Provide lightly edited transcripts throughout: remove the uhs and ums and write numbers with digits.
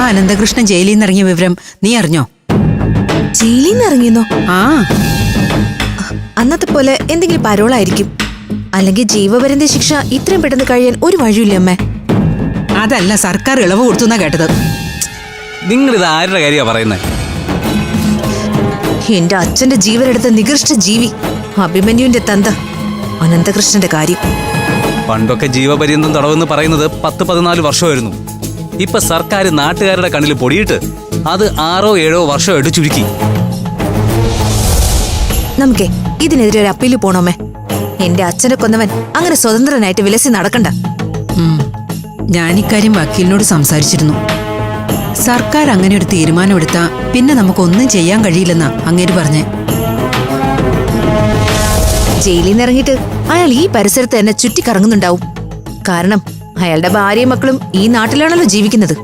അനന്തകൃഷ്ണൻ ജയിലിൽ നിന്ന് ഇറങ്ങിയ വിവരം നീ അറിഞ്ഞോ? ജയിലിൽ നിന്ന് ഇറങ്ങിയെന്നോ? ആ, അന്നത്തെ പോലെ എന്തെങ്കിലും പരോളായിരിക്കും. അല്ലെങ്കിൽ ജീവപര്യന്ത ശിക്ഷ ഇത്രയും പെട്ടെന്ന് കഴിയാൻ ഒരു വഴിയില്ല അമ്മേ. അതല്ല, സർക്കാർ ഇളവ് കൊടുത്തുന്നാ കേട്ടത്. നിങ്ങൾ ഇത് ആരുടെ കാര്യമാണ് പറയുന്നത്? എന്റെ അച്ഛന്റെ ജീവനെടുത്ത നികൃഷ്ട ജീവി അഭിമന്യുവിന്റെ തന്ത അനന്തകൃഷ്ണന്റെ കാര്യം. പണ്ടൊക്കെ ജീവപര്യന്തം തടവെന്ന് പറയുന്നത് 10-14 വർഷമായിരുന്നു. ഇപ്പൊ സർക്കാർ നാട്ടുകാരുടെ കണ്ണിൽ പൊടിയിട്ട് അത് 6-7 വർഷമായിട്ട് ചുരുക്കി. നമുക്കേ ഇതിനെതിരെ ഒരു അപ്പീല് പോണോമേ. എന്റെ അച്ഛനെ കൊന്നവൻ അങ്ങനെ സ്വതന്ത്രനായിട്ട് വിലസി നടക്കണ്ട. ഞാനിക്കാര്യം വക്കീലിനോട് സംസാരിച്ചിരുന്നു. സർക്കാർ അങ്ങനെ ഒരു തീരുമാനമെടുത്താ പിന്നെ നമുക്കൊന്നും ചെയ്യാൻ കഴിയില്ലെന്നാ അങ്ങേര് പറഞ്ഞേ. ജയിലിൽ നിന്ന് ഇറങ്ങിയിട്ട് അയാൾ ഈ പരിസരത്ത് തന്നെ ചുറ്റിക്കറങ്ങുന്നുണ്ടാവും. കാരണം അയാളുടെ ഭാര്യയും മക്കളും ഈ നാട്ടിലാണല്ലോ ജീവിക്കുന്നത്.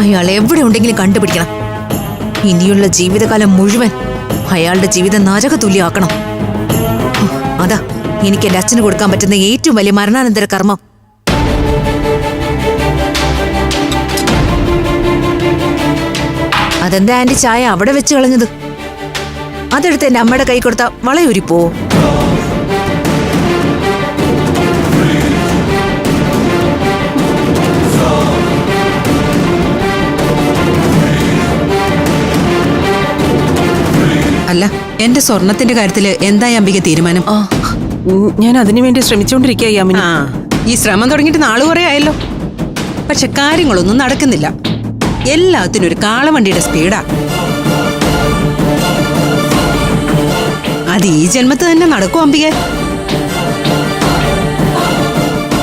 അയാൾ എവിടെ ഉണ്ടെങ്കിലും കണ്ടുപിടിക്കണം. ഇനിയുള്ള ജീവിതകാലം മുഴുവൻ അയാളുടെ ജീവിതം നരകതുല്യമാക്കണം. അതാ എനിക്ക് എന്റെ അച്ഛന് കൊടുക്കാൻ പറ്റുന്ന ഏറ്റവും വലിയ മരണാനന്തര കർമ്മം. അതെന്താ ആന്റി ചായ അവിടെ വെച്ച് കളഞ്ഞത്? അതെടുത്ത് എന്റെ അമ്മയുടെ കൈ കൊടുത്താ വളയൂരിപ്പോ? അല്ല, എന്റെ സ്വർണത്തിന്റെ കാര്യത്തില് എന്തായി അംബിക തീരുമാനം? ഞാൻ അതിനുവേണ്ടി ശ്രമിച്ചുകൊണ്ടിരിക്കുക യാമിനി. ഈ ശ്രമം തുടങ്ങിയിട്ട് നാള് കുറെ ആയല്ലോ. പക്ഷെ കാര്യങ്ങളൊന്നും നടക്കുന്നില്ല. എല്ലാത്തിനും ഒരു കാളവണ്ടിയുടെ സ്പീഡാ. അത് ഈ ജന്മത്ത് തന്നെ നടക്കും അംബിക.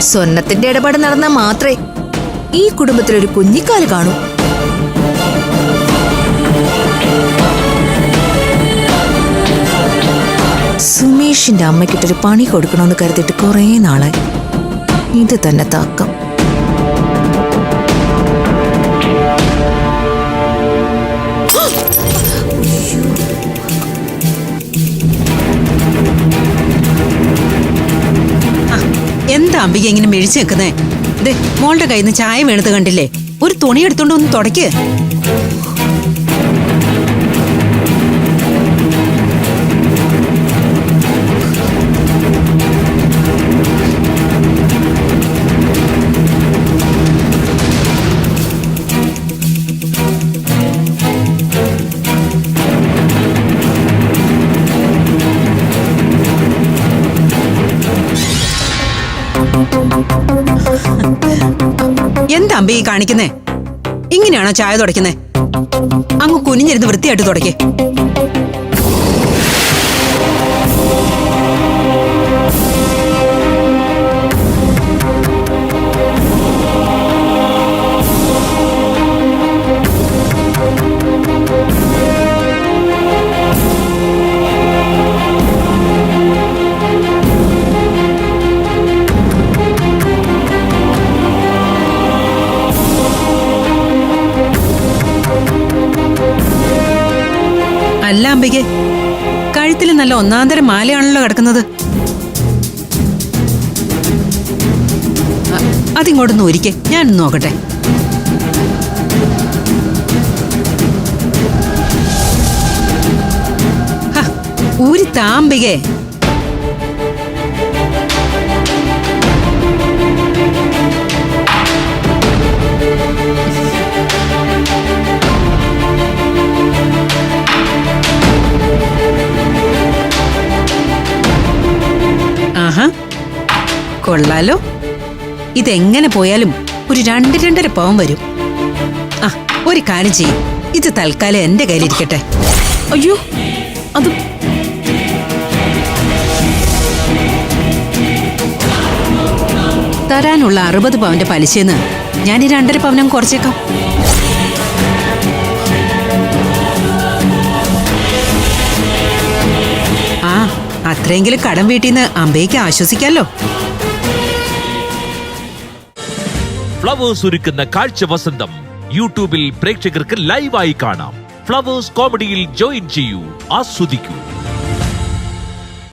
സ്വർണത്തിന്റെ ഇടപാട് നടന്നാൽ മാത്രമേ ഈ കുടുംബത്തിലൊരു കുഞ്ഞിക്കാല് കാണൂ. സുമേഷിന്റെ അമ്മയ്ക്കിട്ടൊരു പണി കൊടുക്കണമെന്ന് കരുതിയിട്ട് കുറേ നാളായി. ഇത് തന്നെ താക്കം. എന്താ അംബിക ഇങ്ങനെ മെഴിച്ചു നിൽക്കുന്നേ? ദേ, മോളുടെ കയ്യിൽ നിന്ന് ചായ വീണത് കണ്ടില്ലേ? ഒരു തുണി എടുത്തോണ്ട് ഒന്ന് തുടയ്ക്ക്. എന്താ അമ്പി കാണിക്കുന്നേ? ഇങ്ങനെയാണോ ചായ തുടയ്ക്കുന്നേ? അങ്ങ് കുനിഞ്ഞിരുന്ന് വൃത്തിയായിട്ട് തുടയ്ക്കേ. അല്ല അംബികെ, കഴുത്തിൽ നല്ല ഒന്നാന്തരം മാലയാണല്ലോ കിടക്കുന്നത്. അതിങ്ങോട്ടൊന്ന് ഒരിക്കേ, ഞാനൊന്ന് നോക്കട്ടെ. ഊരി താമ്പികെ. ആഹാ, കൊള്ളാലോ. ഇതെങ്ങനെ പോയാലും ഒരു 2-2.5 പവൻ വരും. ആ, ഒരു കാര്യം ചെയ്യും, ഇത് തൽക്കാലം എന്റെ കയ്യിലിരിക്കട്ടെ. അയ്യോ, അത് തരാനുള്ള 60 പവന്റെ പലിശന്ന് ഞാൻ ഈ 2.5 പവനം കുറച്ചേക്കാം. ആ, അത്രയെങ്കിലും കടം വീട്ടിൽ നിന്ന് അമ്പയ്ക്ക് ആശ്വസിക്കാമല്ലോ. ഫ്ലവേഴ്സ് ഒരുക്കുന്ന കാഴ്ച വസന്തം യൂട്യൂബിൽ പ്രേക്ഷകർക്ക് ലൈവായി കാണാം. ഫ്ലവേഴ്സ് കോമഡിയിൽ ജോയിൻ ചെയ്യൂ, ആസ്വദിക്കൂ.